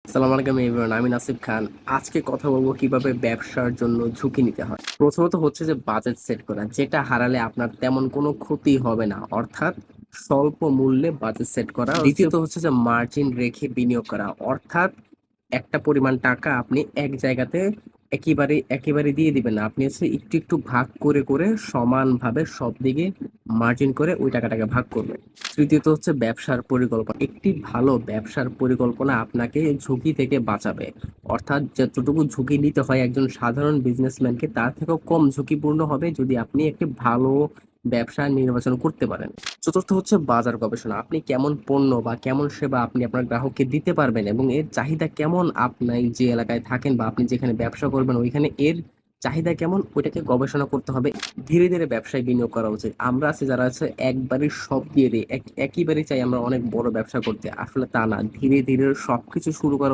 আসসালামু আলাইকুম এভরিওয়ান, আমি নাসিব খান। আজকে কথা বলবো কিভাবে ব্যবসার জন্য ঝুঁকি নিতে হয়। প্রথমত হচ্ছে যে বাজেট সেট করা, যেটা হারালে আপনার তেমন কোনো ক্ষতি হবে না, অর্থাৎ স্বল্প মূল্যে বাজেট সেট করা। দ্বিতীয়ত হচ্ছে যে মার্জিন রেখে বিনিয়োগ করা, অর্থাৎ একটা পরিমাণ টাকা আপনি এক জায়গাতে একেবারে দিয়ে দিবেন না। আপনি হচ্ছে একটু একটু ভাগ করে করে সমানভাবে সব দিকে মার্জিন করে ওই টাকাটাকে ভাগ করবেন। তৃতীয়ত হচ্ছে ব্যবসার পরিকল্পনা। একটি ভালো ব্যবসার পরিকল্পনা আপনাকে ঝুঁকি থেকে বাঁচাবে, অর্থাৎ যতটুকু ঝুঁকি নিতে হয় একজন সাধারণ বিজনেসম্যানকে তার থেকেও কম ঝুঁকিপূর্ণ হবে যদি আপনি একটি ভালো ব্যবসা নির্বাচন করতে পারেন। চতুর্থ হচ্ছে বাজার গবেষণা। আপনি কেমন পণ্য বা কেমন সেবা আপনি আপনার গ্রাহককে দিতে পারবেন এবং এর চাহিদা কেমন, আপনি যে এলাকায় থাকেন বা আপনি যেখানে ব্যবসা করবেন ওইখানে এর চাহিদা কেমন, ওইটাকে গবেষণা করতে হবে। ধীরে ধীরে ব্যবসায় বিনিয়োগ করা উচিত। আমরা আছে যারা আছে একবারে সব দিয়ে দিই, একইবারে চাই আমরা অনেক বড় ব্যবসা করতে, আসলে তা না। ধীরে ধীরে সবকিছু শুরু করা